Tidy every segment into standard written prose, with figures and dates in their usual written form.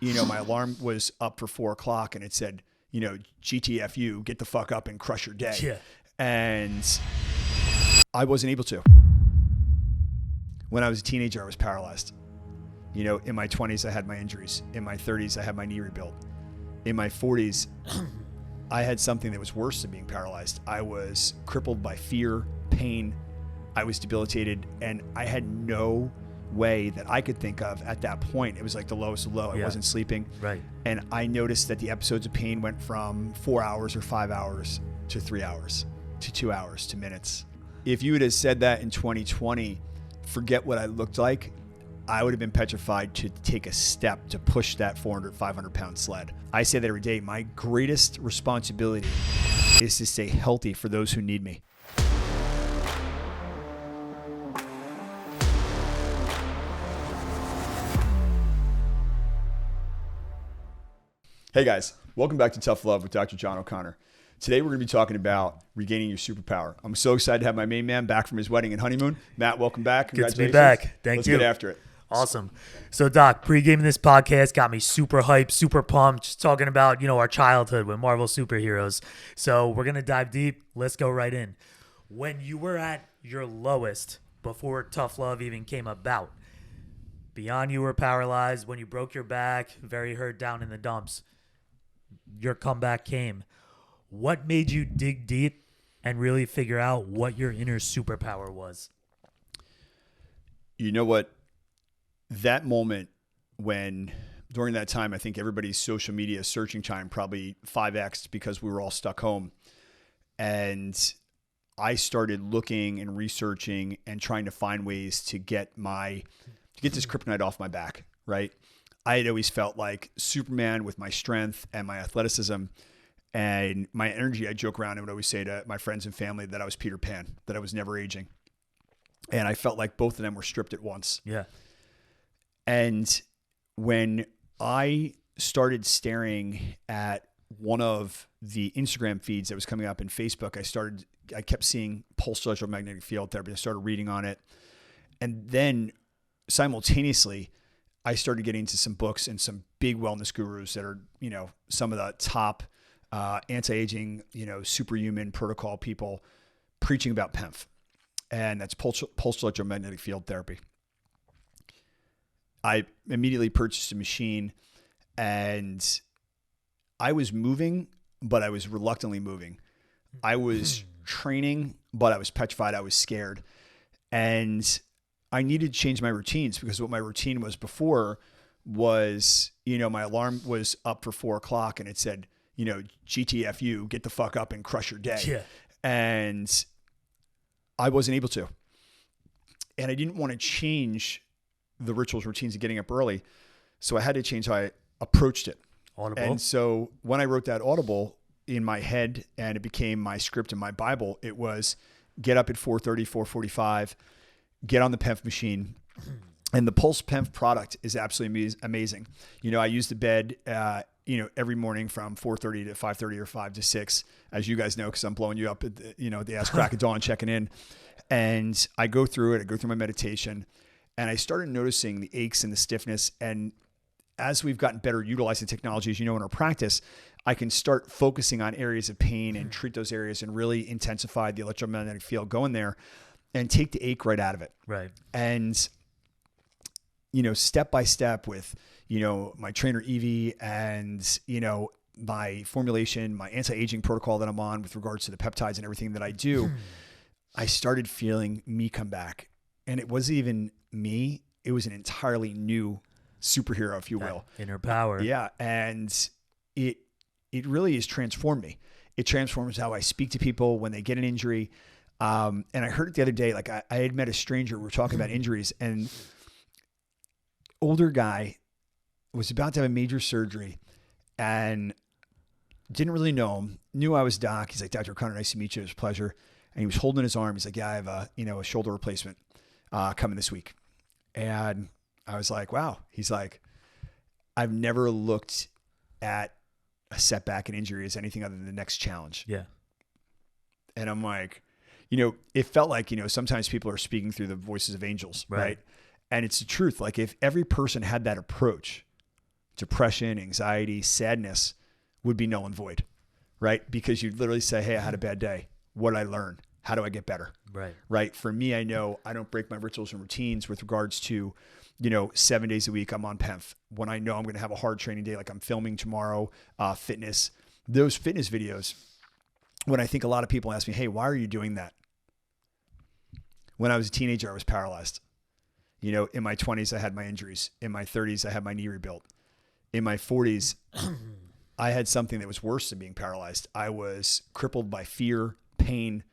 my alarm was up for 4:00 and it said, GTFU, get the fuck up and crush your day. Yeah. And I wasn't able to. When I was a teenager, I was paralyzed. In my 20s, I had my injuries. In my 30s, I had my knee rebuilt. In my 40s, I had something that was worse than being paralyzed. I was crippled by fear, pain. I was debilitated, and I had no way that I could think of at that point. It was like the lowest of low. I wasn't sleeping. Right. And I noticed that the episodes of pain went from 4 hours or 5 hours to 3 hours to 2 hours to minutes. If you would have said that in 2020, forget what I looked like, I would have been petrified to take a step to push that 400, 500 pound sled. I say that every day. My greatest responsibility is to stay healthy for those who need me. Hey guys, welcome back to Tough Love with Dr. John O'Connor. Today we're going to be talking about regaining your superpower. I'm so excited to have my main man back from his wedding and honeymoon. Matt, welcome back. Good to be Congratulations. back. Thank you. Let's get after it. Awesome. So Doc, pre-gaming this podcast got me super hyped, super pumped, just talking about, our childhood with Marvel superheroes. So we're going to dive deep. Let's go right in. When you were at your lowest before Tough Love even came about, beyond you were paralyzed, when you broke your back, very hurt down in the dumps, your comeback came. What made you dig deep and really figure out what your inner superpower was? You know what? That moment when, during that time, I think everybody's social media searching time probably 5x'd because we were all stuck home. And I started looking and researching and trying to find ways to get this kryptonite off my back, right? I had always felt like Superman with my strength and my athleticism and my energy. I joke around and would always say to my friends and family that I was Peter Pan, that I was never aging. And I felt like both of them were stripped at once. Yeah. And when I started staring at one of the Instagram feeds that was coming up in Facebook, I kept seeing pulsed electromagnetic field therapy. I started reading on it. And then simultaneously, I started getting into some books and some big wellness gurus that are, some of the top anti-aging, superhuman protocol people preaching about PEMF. And that's pulsed electromagnetic field therapy. I immediately purchased a machine and I was moving, but I was reluctantly moving. I was training, but I was petrified. I was scared. And I needed to change my routines because what my routine was before was, my alarm was up for 4:00 and it said, GTFU, get the fuck up and crush your day. Yeah. And I wasn't able to. And I didn't want to change the rituals, routines of getting up early. So I had to change how I approached it. Audible. And so when I wrote that Audible in my head and it became my script in my Bible, it was get up at 4:30, 4:45, get on the PEMF machine. And the Pulse PEMF product is absolutely amazing. I use the bed, every morning from 4:30 to 5:30 or 5 to 6, as you guys know, because I'm blowing you up at the ass crack of dawn checking in. And I go through it. I go through my meditation. And I started noticing the aches and the stiffness. And as we've gotten better utilizing technology, as in our practice, I can start focusing on areas of pain and treat those areas and really intensify the electromagnetic field going there and take the ache right out of it. Right. And, step by step with, my trainer Evie and, my formulation, my anti-aging protocol that I'm on with regards to the peptides and everything that I do, I started feeling me come back. And it wasn't even me. It was an entirely new superhero, if you will. Inner power. Yeah. And it really has transformed me. It transforms how I speak to people when they get an injury. And I heard it the other day, like I had met a stranger. We were talking about injuries, and older guy was about to have a major surgery and didn't really know him. Knew I was Doc. He's like, Dr. O'Connor, nice to meet you. It was a pleasure. And he was holding his arm. He's like, yeah, I have a shoulder replacement coming this week. And I was like, wow. He's like, I've never looked at a setback and injury as anything other than the next challenge. Yeah. And I'm like, it felt like, sometimes people are speaking through the voices of angels, right? And it's the truth. Like if every person had that approach depression, anxiety, sadness would be null and void, right? Because you'd literally say, hey, I had a bad day. What did I learn? How do I get better? Right. Right. For me, I know I don't break my rituals and routines with regards to, 7 days a week I'm on PEMF. When I know I'm going to have a hard training day, like I'm filming tomorrow, fitness, those fitness videos, when I think a lot of people ask me, hey, why are you doing that? When I was a teenager, I was paralyzed. In my 20s, I had my injuries. In my 30s, I had my knee rebuilt. In my 40s, I had something that was worse than being paralyzed. I was crippled by fear, pain.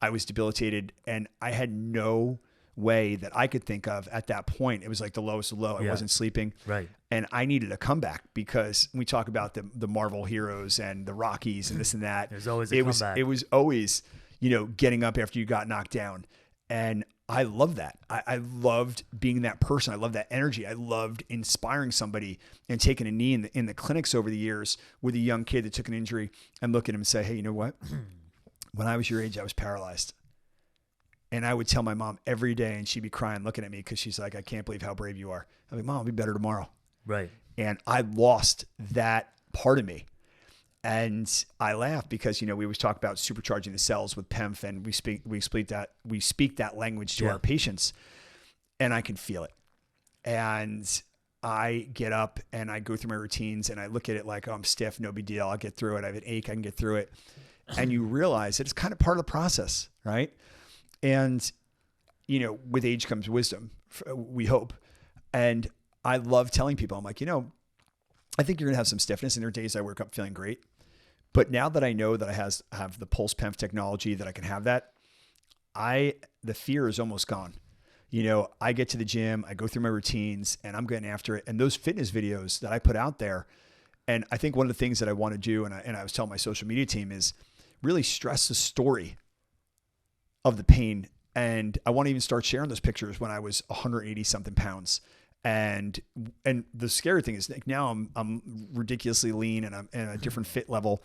I was debilitated, and I had no way that I could think of at that point. It was like the lowest of low. I wasn't sleeping. Right. And I needed a comeback because we talk about the Marvel heroes and the Rockies and this and that. There's always a comeback. It was always, getting up after you got knocked down. And I love that. I loved being that person. I love that energy. I loved inspiring somebody and taking a knee in the clinics over the years with a young kid that took an injury and look at him and say, hey, you know what? When I was your age, I was paralyzed. And I would tell my mom every day, and she'd be crying looking at me because she's like, I can't believe how brave you are. I'm like, Mom, I'll be better tomorrow. Right. And I lost that part of me. And I laugh because, we always talk about supercharging the cells with PEMF, and we speak that language to our patients, and I can feel it. And I get up and I go through my routines and I look at it like, oh, I'm stiff, no big deal. I'll get through it. I have an ache. I can get through it. And you realize that it's kind of part of the process, right? And, with age comes wisdom, we hope. And I love telling people, I'm like, I think you're going to have some stiffness, and there are days I wake up feeling great. But now that I know that I have the Pulse PEMF technology, that I can have that, the fear is almost gone. I get to the gym, I go through my routines, and I'm getting after it. And those fitness videos that I put out there, and I think one of the things that I want to do, and I was telling my social media team, is really stress the story of the pain. And I want to even start sharing those pictures when I was 180 something pounds. And the scary thing is, like, now I'm ridiculously lean and I'm in a different fit level,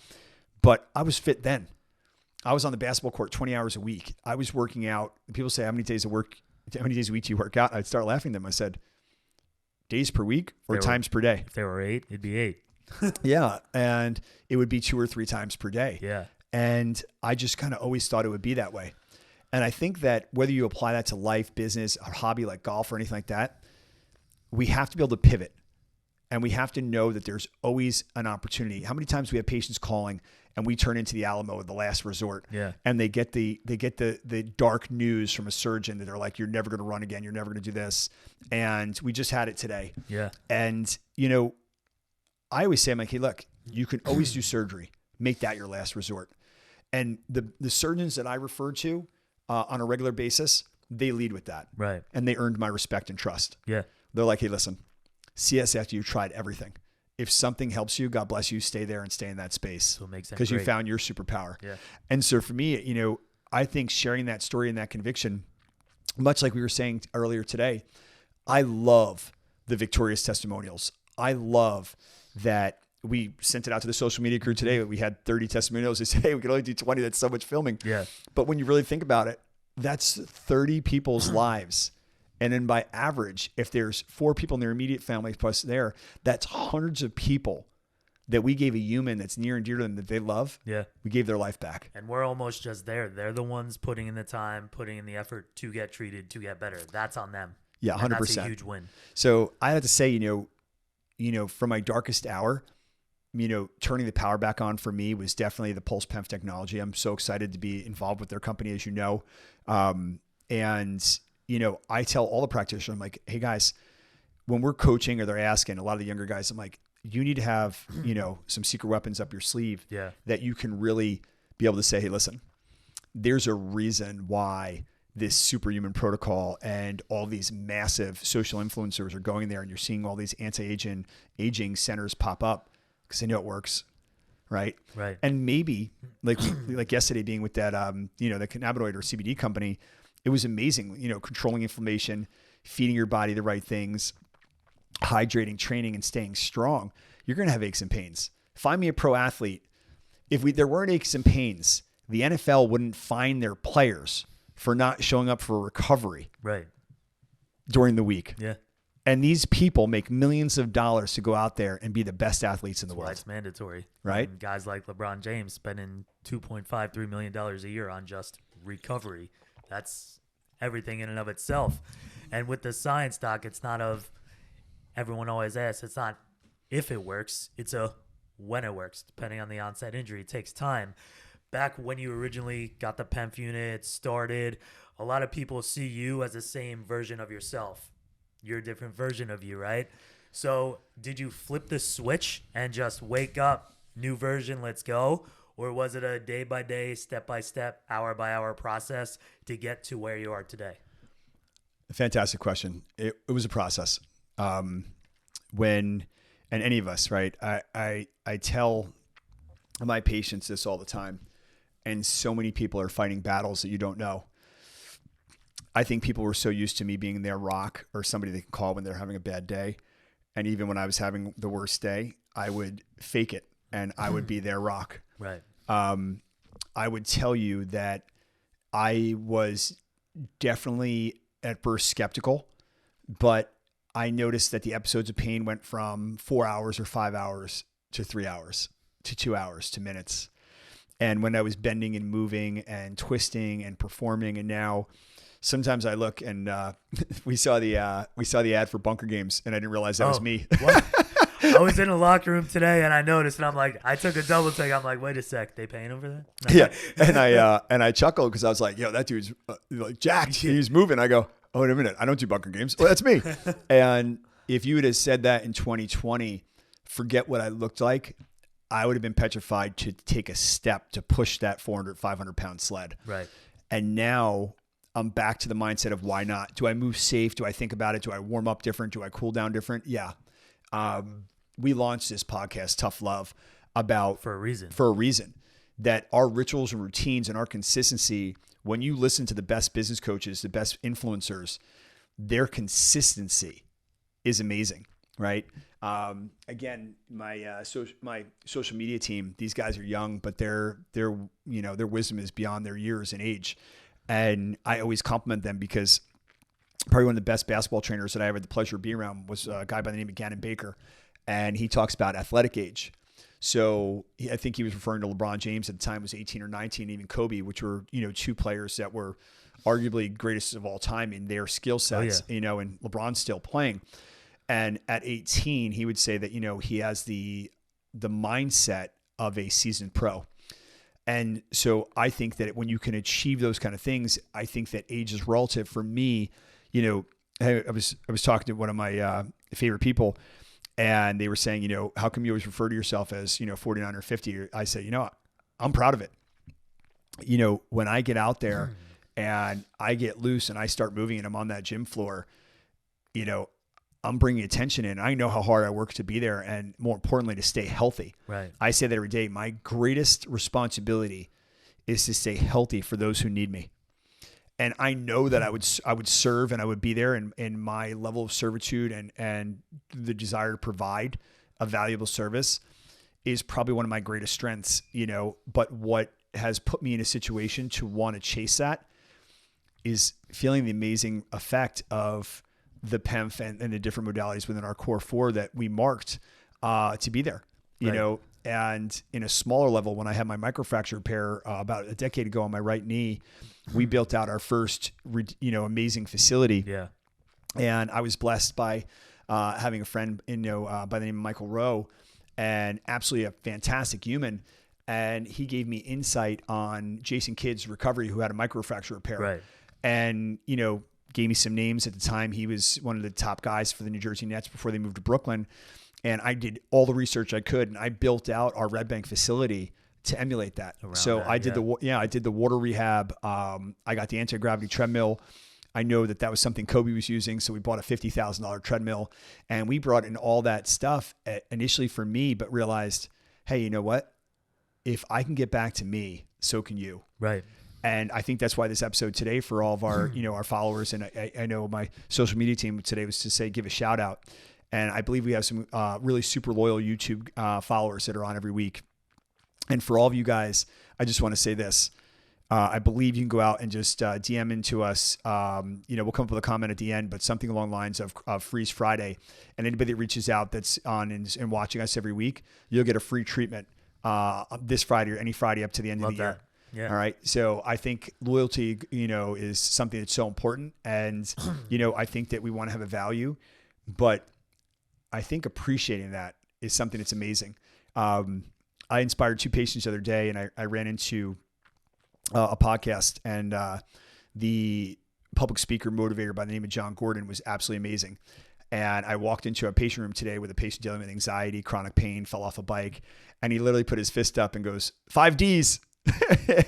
but I was fit then. I was on the basketball court 20 hours a week. I was working out. People say, how many days a week do you work out? I'd start laughing at them. I said, days per week or times per day? If there were 8, it'd be 8. Yeah. And it would be 2 or 3 times per day. Yeah. And I just kind of always thought it would be that way. And I think that whether you apply that to life, business, a hobby like golf or anything like that, we have to be able to pivot, and we have to know that there's always an opportunity. How many times we have patients calling and we turn into the Alamo, the last resort, and they get the dark news from a surgeon that they're like, you're never going to run again. You're never going to do this. And we just had it today. Yeah. And, I always say, I'm like, hey, look, you can always do surgery. Make that your last resort. And the surgeons that I refer to on a regular basis, they lead with that. Right. And they earned my respect and trust. Yeah. They're like, hey, listen, see us after you tried everything. If something helps you, God bless you, stay there and stay in that space because you found your superpower. Yeah. And so for me, I think sharing that story and that conviction, much like we were saying earlier today, I love the victorious testimonials. I love that we sent it out to the social media crew today. We had 30 testimonials. They say, hey, we can only do 20. That's so much filming. Yeah. But when you really think about it, that's 30 people's lives. And then by average, if there's 4 people in their immediate family plus there, that's hundreds of people that we gave a human that's near and dear to them that they love. Yeah. We gave their life back. And we're almost just there. They're the ones putting in the time, putting in the effort to get treated, to get better. That's on them. Yeah, 100%. And that's a huge win. So I have to say, from my darkest hour, turning the power back on for me was definitely the Pulse PEMF technology. I'm so excited to be involved with their company, as you know. I tell all the practitioners, I'm like, hey guys, when we're coaching or they're asking a lot of the younger guys, I'm like, you need to have, some secret weapons up your sleeve that you can really be able to say, hey, listen, there's a reason why this superhuman protocol and all these massive social influencers are going there, and you're seeing all these anti-aging centers pop up because they know it works. Right. Right. And maybe like yesterday being with that, the cannabinoid or CBD company, it was amazing, controlling inflammation, feeding your body the right things, hydrating, training, and staying strong. You're going to have aches and pains. Find me a pro athlete. If there weren't aches and pains, the NFL wouldn't fine their players for not showing up for recovery during the week. Yeah. And these people make millions of dollars to go out there and be the best athletes in the Why world. it's mandatory, Right? And guys like LeBron James spending $2.53 million a year on just recovery. That's everything in and of itself. And with the science, Doc, it's not of, everyone always asks, it's not if it works, it's a when it works, depending on the onset injury. It takes time. Back when you originally got the PEMF unit started, a lot of people see you as the same version of yourself. You're a different version of you, right? So did you flip the switch and just wake up, new version, let's go? Or was it a day-by-day, step-by-step, hour-by-hour process to get to where you are today? Fantastic question. It was a process. When, and any of us, right? I tell my patients this all the time, and so many people are fighting battles that you don't know. I think people were so used to me being their rock or somebody they can call when they're having a bad day. And even when I was having the worst day, I would fake it and I would be their rock. Right. I would tell you that I was definitely at first skeptical, but I noticed that the episodes of pain went from 4 hours or 5 hours to 3 hours to 2 hours to minutes. And when I was bending and moving and twisting and performing, and now sometimes I look and we saw the ad for Bunker Games, and I didn't realize that was me. What? I was in the locker room today, and I noticed, and I'm like, I took a double take. I'm like, wait a sec, they paying him for that? Yeah, and I chuckled because I was like, yo, that dude's like jacked. He's moving. I go, oh, wait a minute, I don't do Bunker Games. Well, that's me. And if you would have said that in 2020, forget what I looked like, I would have been petrified to take a step to push that 400, 500-pound sled. Right. And now I'm back to the mindset of why not? Do I move safe? Do I think about it? Do I warm up different? Do I cool down different? Yeah. We launched this podcast, Tough Love, about For a reason. That our rituals and routines and our consistency, when you listen to the best business coaches, the best influencers, their consistency is amazing, right? Again, my social media team, these guys are young, but their wisdom is beyond their years and age. And I always compliment them because probably one of the best basketball trainers that I ever had the pleasure of being around was a guy by the name of Gannon Baker. And he talks about athletic age. So I think he was referring to LeBron James at the time, was 18 or 19, even Kobe, which were, two players that were arguably greatest of all time in their skill sets, and LeBron's still playing. And at 18, he would say that, he has the mindset of a seasoned pro. And so I think that when you can achieve those kind of things, I think that age is relative. For me, I was talking to one of my favorite people, and they were saying, how come you always refer to yourself as, 49 or 50? I say, I'm proud of it. When I get out there and I get loose and I start moving and I'm on that gym floor, I'm bringing attention in. I know how hard I work to be there, and more importantly, to stay healthy. Right. I say that every day. My greatest responsibility is to stay healthy for those who need me. And I know that I would serve and I would be there in my level of servitude and the desire to provide a valuable service is probably one of my greatest strengths, but what has put me in a situation to want to chase that is feeling the amazing effect of the PEMF and the different modalities within our core four that we marked to be there, and in a smaller level, when I had my microfracture repair about a decade ago on my right knee, we built out our first, amazing facility. Yeah. And I was blessed by having a friend, by the name of Michael Rowe, and absolutely a fantastic human. And he gave me insight on Jason Kidd's recovery, who had a microfracture repair. Right. And, gave me some names at the time. He was one of the top guys for the New Jersey Nets before they moved to Brooklyn. And I did all the research I could, and I built out our Red Bank facility to emulate that. I did the water rehab. I got the anti-gravity treadmill. I know that was something Kobe was using. So we bought a $50,000 treadmill, and we brought in all that stuff initially for me, but realized, hey, you know what? If I can get back to me, so can you. Right. And I think that's why this episode today for all of our, our followers, and I know my social media team today was to say, give a shout out. And I believe we have some really super loyal YouTube followers that are on every week. And for all of you guys, I just want to say this. I believe you can go out and just DM into us. We'll come up with a comment at the end, but something along the lines of Freeze Friday. And anybody that reaches out that's on and watching us every week, you'll get a free treatment this Friday or any Friday up to the end of the year. Yeah. All right. So I think loyalty, is something that's so important. And, I think that we want to have a value, but I think appreciating that is something that's amazing. I inspired 2 patients the other day, and I ran into a podcast, and the public speaker motivator by the name of John Gordon was absolutely amazing. And I walked into a patient room today with a patient dealing with anxiety, chronic pain, fell off a bike, and he literally put his fist up and goes, 5 Ds.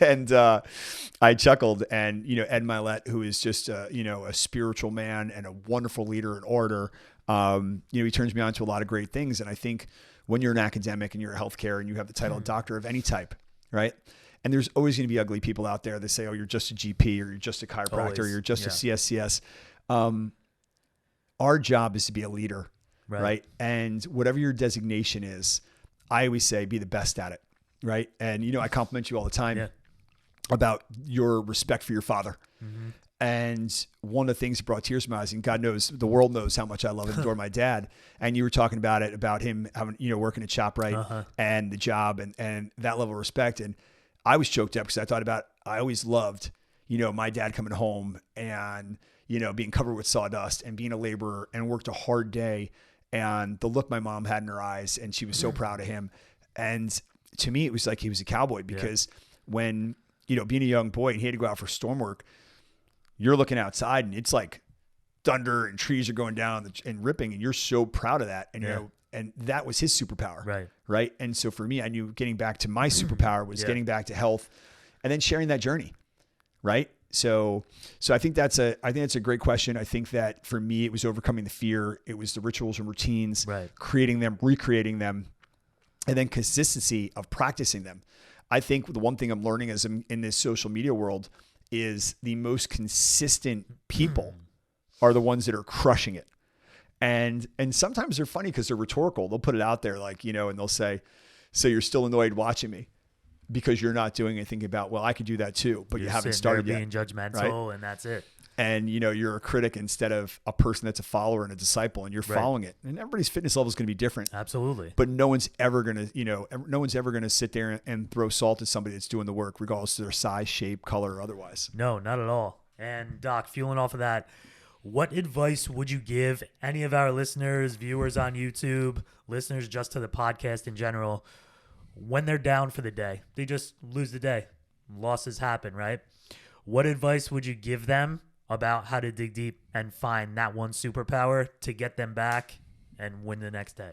And I chuckled, and Ed Milet, who is just a spiritual man and a wonderful leader and orator, he turns me on to a lot of great things. And I think when you're an academic and you're a healthcare and you have the title of doctor of any type, right? And there's always going to be ugly people out there that say, oh, you're just a GP, or you're just a chiropractor, or you're just a CSCS. Our job is to be a leader, right? And whatever your designation is, I always say be the best at it. Right. And, I compliment you all the time about your respect for your father. Mm-hmm. And one of the things that brought tears to my eyes, and God knows, the world knows how much I love and adore my dad. And you were talking about him having, working at ShopRite and the job and that level of respect. And I was choked up because I always loved, my dad coming home and, being covered with sawdust and being a laborer and worked a hard day, and the look my mom had in her eyes, and she was so proud of him. And to me, it was like he was a cowboy, because when, being a young boy and he had to go out for storm work, you're looking outside and it's like thunder and trees are going down and ripping, and you're so proud of that. And, and that was his superpower. Right. And so for me, I knew getting back to my superpower was getting back to health and then sharing that journey. Right. So I think that's a great question. I think that for me, it was overcoming the fear. It was the rituals and routines, creating them, recreating them, and then consistency of practicing them. I think the one thing I'm learning as I'm in this social media world is the most consistent people are the ones that are crushing it. And sometimes they're funny because they're rhetorical. They'll put it out there like, and they'll say, so you're still annoyed watching me because you're not doing anything about, well, I could do that too, but you haven't started yet. Being judgmental, right? And that's it. And, you're a critic instead of a person that's a follower and a disciple, and you're following it. And everybody's fitness level is going to be different. Absolutely. But no one's ever going to, sit there and throw salt at somebody that's doing the work, regardless of their size, shape, color, or otherwise. No, not at all. And Doc, fueling off of that, what advice would you give any of our listeners, viewers on YouTube, listeners just to the podcast in general, when they're down for the day? They just lose the day. Losses happen, right? What advice would you give them about how to dig deep and find that one superpower to get them back and win the next day?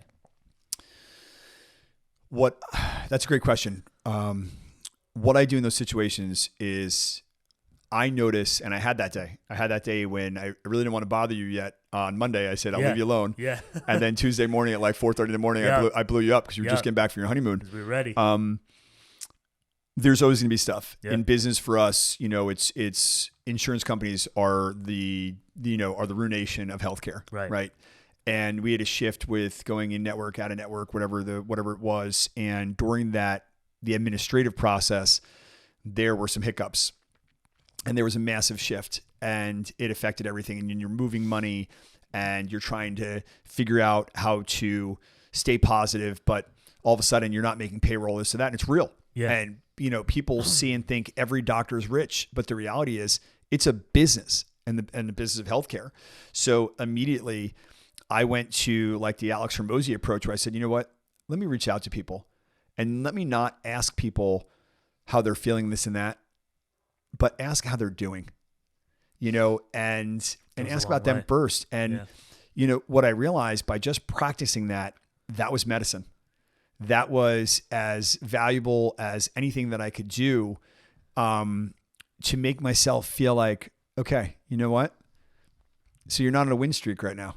That's a great question. What I do in those situations is I notice, and I had that day when I really didn't want to bother you yet. On Monday, I said, I'll leave you alone. Yeah. And then Tuesday morning at like 4:30 in the morning, I blew you up because you were just getting back from your honeymoon. We were ready. There's always going to be stuff in business for us. It's insurance companies are the ruination of healthcare. Right. And we had a shift with going in network, out of network, whatever it was. And during that, the administrative process, there were some hiccups and there was a massive shift, and it affected everything. And you're moving money and you're trying to figure out how to stay positive, but all of a sudden you're not making payroll, this and that. And it's real. Yeah. And people see and think every doctor is rich, but the reality is it's a business, and the business of healthcare. So immediately I went to like the Alex Hormozy approach, where I said, you know what, let me reach out to people and let me not ask people how they're feeling, this and that, but ask how they're doing, and ask about them first. And, what I realized by just practicing that was medicine. That was as valuable as anything that I could do to make myself feel like, okay, you know what? So you're not on a win streak right now.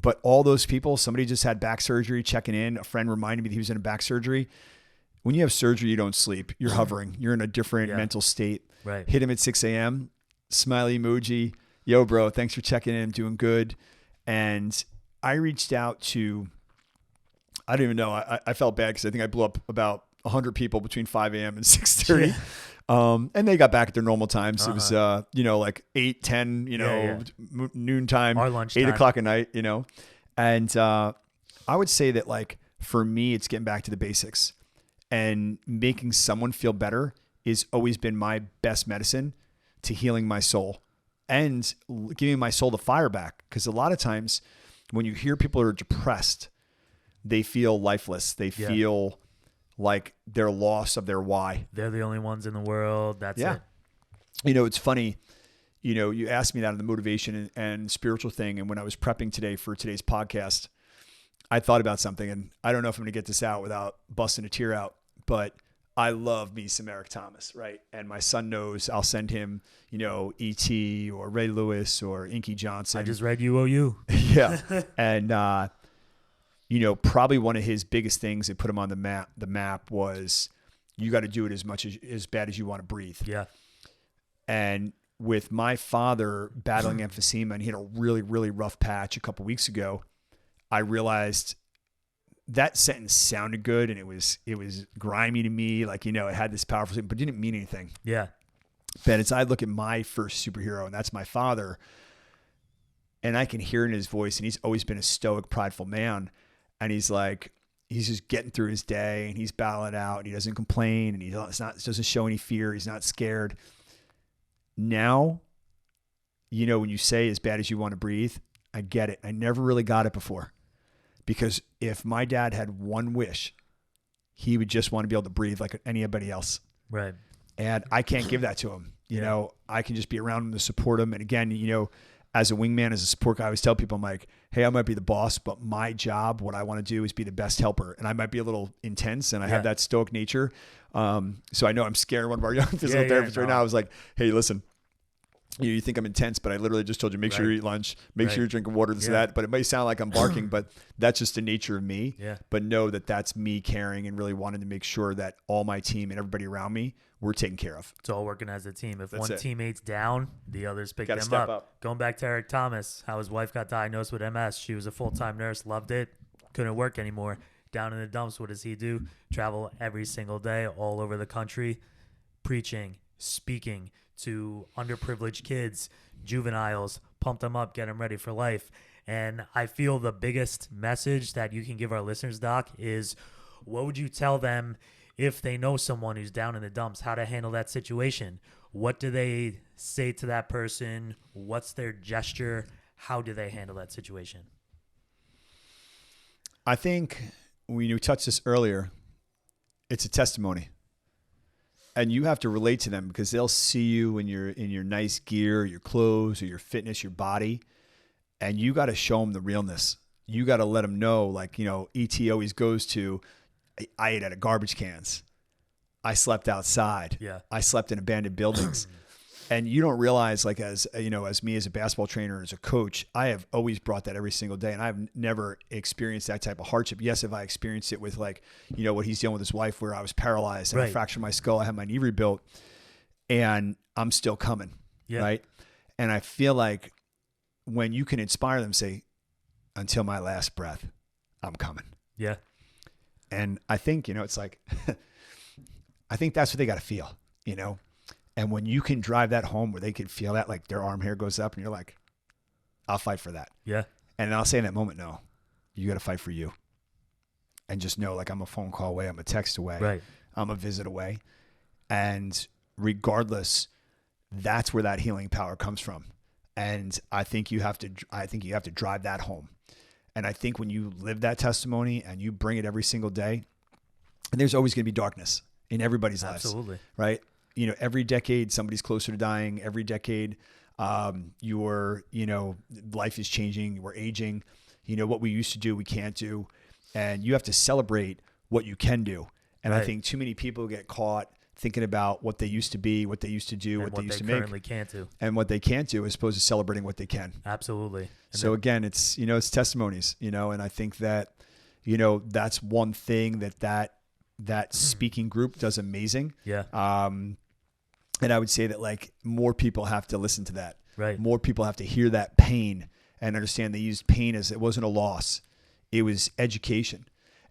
But all those people, somebody just had back surgery, checking in. A friend reminded me that he was in a back surgery. When you have surgery, you don't sleep. You're hovering. You're in a different mental state. Right. Hit him at 6 a.m., smiley emoji. Yo, bro, thanks for checking in. I'm doing good. And I reached out to, I don't even know. I felt bad because I think I blew up about 100 people between 5 a.m. and 6:30. And they got back at their normal times. It was, Uh-huh. like 8, 10, Yeah. noon time, Our 8 lunchtime. o'clock at night, And I would say that, like, for me, it's getting back to the basics, and making someone feel better has always been my best medicine to healing my soul and giving my soul the fire back. Because a lot of times when you hear people are depressed, they feel lifeless. They feel like they're lost of their why. They're the only ones in the world. That's it. It's funny. You asked me that on the motivation and spiritual thing. And when I was prepping today for today's podcast, I thought about something, and I don't know if I'm going to get this out without busting a tear out, but I love me some Eric Thomas, right? And my son knows I'll send him, E.T. or Ray Lewis or Inky Johnson. I just read UOU. Yeah. And, probably one of his biggest things that put him on the map was, you got to do it as bad as you want to breathe. Yeah. And with my father battling emphysema, and he had a really, really rough patch a couple weeks ago, I realized that sentence sounded good, and it was grimy to me. Like, it had this powerful thing, but it didn't mean anything. Yeah. But as I look at my first superhero, and that's my father, and I can hear in his voice, and he's always been a stoic, prideful man. And he's just getting through his day, and he's battling it out, and he doesn't complain, and he doesn't show any fear. He's not scared. Now, when you say as bad as you want to breathe, I get it. I never really got it before. Because if my dad had one wish, he would just want to be able to breathe like anybody else. Right. And I can't give that to him. I can just be around him to support him. And again, as a wingman, as a support guy, I always tell people, I'm like, hey, I might be the boss, but my job, what I want to do is be the best helper. And I might be a little intense, and I have that stoic nature. So I know I'm scaring one of our young physical therapists right now. I was like, hey, listen, you think I'm intense, but I literally just told you, make sure you eat lunch, make sure you're drinking water, this and that. But it may sound like I'm barking, but that's just the nature of me. Yeah. But know that that's me caring and really wanting to make sure that all my team and everybody around me, we're taken care of. It's all working as a team. If That's one it. teammate's down, the others pick Gotta them step up. up. Going back to Eric Thomas, how his wife got diagnosed with MS. She was a full-time nurse, loved it, couldn't work anymore. Down in the dumps, what does he do? Travel every single day all over the country, preaching, speaking to underprivileged kids, juveniles, pump them up, get them ready for life. And I feel the biggest message that you can give our listeners, Doc, is what would you tell them if they know someone who's down in the dumps, how to handle that situation? What do they say to that person? What's their gesture? How do they handle that situation? I think when you touched this earlier, it's a testimony. And you have to relate to them because they'll see you in your nice gear, your clothes, or your fitness, your body, and you got to show them the realness. You got to let them know, like, ET always goes to, I ate out of garbage cans. I slept outside. Yeah. I slept in abandoned buildings. And you don't realize, like, as me as a basketball trainer, as a coach, I have always brought that every single day. And I've never experienced that type of hardship. Yes, if I experienced it with, like, what he's dealing with his wife, where I was paralyzed and I fractured my skull, I had my knee rebuilt, and I'm still coming. Yeah. Right. And I feel like when you can inspire them, say, until my last breath, I'm coming. Yeah. And I think, it's like, I think that's what they got to feel, And when you can drive that home where they can feel that, like their arm hair goes up and you're like, I'll fight for that. Yeah. And I'll say in that moment, no, you got to fight for you. And just know, like, I'm a phone call away. I'm a text away. Right. I'm a visit away. And regardless, that's where that healing power comes from. And I think you have to drive that home. And I think when you live that testimony and you bring it every single day, and there's always going to be darkness in everybody's lives. Absolutely. Right. Every decade, somebody's closer to dying. Every decade, your life is changing. We're aging. What we used to do, we can't do. And you have to celebrate what you can do. And I think too many people get caught thinking about what they used to be, what they used to do, what they used to make. Currently can't do. And what they can't do, as opposed to celebrating what they can. Absolutely. And so again, it's, it's testimonies, and I think that, that's one thing that speaking group does amazing. Yeah. And I would say that, like, more people have to listen to that. Right. More people have to hear that pain and understand they used pain as, it wasn't a loss. It was education.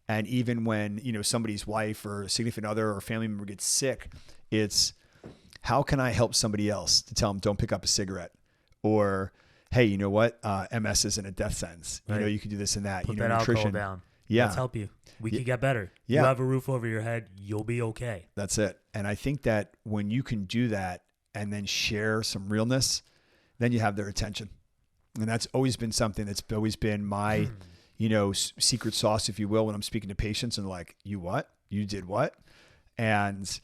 And even when, somebody's wife or significant other or family member gets sick, it's, how can I help somebody else to tell them don't pick up a cigarette, or, hey, you know what? MS isn't a death sentence. Right. You know, you can do this and that. Put you know, that nutrition. alcohol down. Yeah. Let's help you. We can get better. Yeah. You have a roof over your head. You'll be okay. That's it. And I think that when you can do that and then share some realness, then you have their attention. And that's always been something that's always been my, you know, secret sauce, if you will, when I'm speaking to patients and like, you what? You did what? And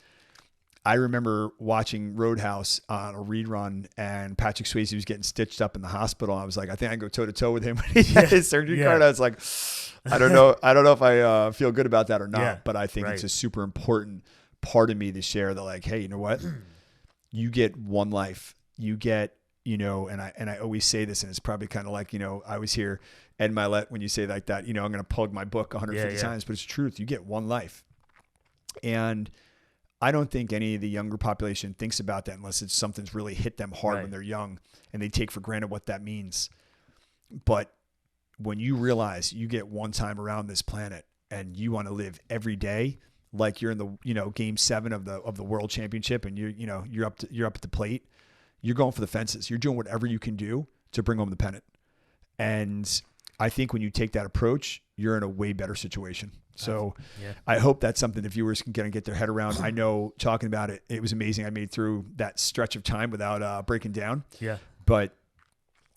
I remember watching Roadhouse on a rerun, and Patrick Swayze was getting stitched up in the hospital. I was like, I think I can go toe to toe with him when he had his surgery card. I was like, I don't know if I feel good about that or not, but I think it's a super important part of me to share that, like, hey, you know what? You get one life. You get, you know, and I always say this, and it's probably kind of like, you know, I always hear Ed Milet when you say like that, you know, I'm going to plug my book 150 times, but it's the truth. You get one life. And I don't think any of the younger population thinks about that unless it's something's really hit them hard when they're young, and they take for granted what that means. But when you realize you get one time around this planet and you want to live every day like you're in the, you know, game 7 of the world championship, and you're up at the plate, you're going for the fences. You're doing whatever you can do to bring home the pennant. And I think when you take that approach, you're in a way better situation. So I hope that's something the viewers can get their head around. I know talking about it, it was amazing. I made through that stretch of time without breaking down. Yeah. But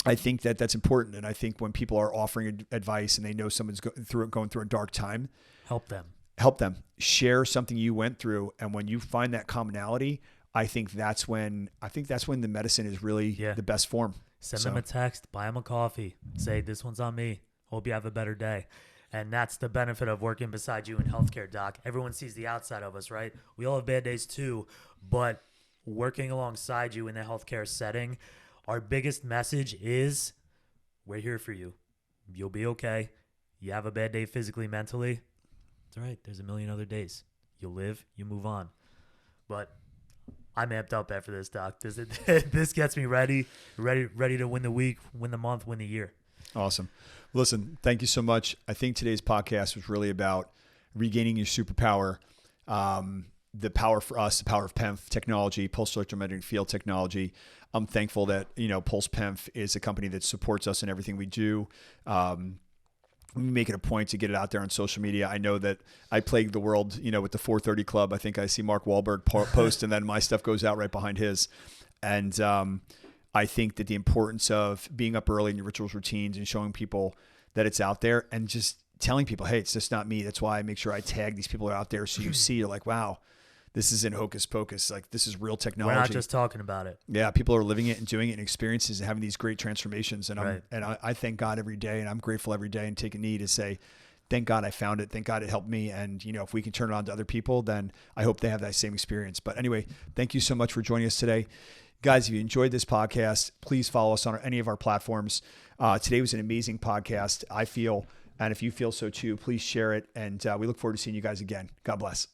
I think that that's important. And I think when people are offering advice and they know someone's going through a dark time, help them. Share something you went through. And when you find that commonality, I think that's when the medicine is really the best form. Send them a text, buy them a coffee, say, this one's on me. Hope you have a better day. And that's the benefit of working beside you in healthcare, Doc. Everyone sees the outside of us, right? We all have bad days too, but working alongside you in the healthcare setting, our biggest message is we're here for you. You'll be okay. You have a bad day physically, mentally. It's all right. There's a million other days. You'll live, you move on. But I'm amped up after this, Doc. This gets me ready to win the week, win the month, win the year. Awesome. Listen, thank you so much. I think today's podcast was really about regaining your superpower, the power for us, the power of PEMF technology, pulse electromagnetic field technology. I'm thankful that, you know, Pulse PEMF is a company that supports us in everything we do. We make it a point to get it out there on social media. I know that I plague the world, you know, with the 430 Club. I think I see Mark Wahlberg post and then my stuff goes out right behind his. And I think that the importance of being up early in your rituals, routines, and showing people that it's out there, and just telling people, hey, it's just not me. That's why I make sure I tag these people that are out there, so you see, you're like, wow, this isn't hocus pocus. Like, this is real technology. We're not just talking about it. Yeah, people are living it and doing it and experiences and having these great transformations. And I thank God every day, and I'm grateful every day, and take a knee to say, thank God I found it. Thank God it helped me. And, you know, if we can turn it on to other people, then I hope they have that same experience. But anyway, thank you so much for joining us today. Guys, if you enjoyed this podcast, please follow us on any of our platforms. Today was an amazing podcast, I feel. And if you feel so too, please share it. And we look forward to seeing you guys again. God bless.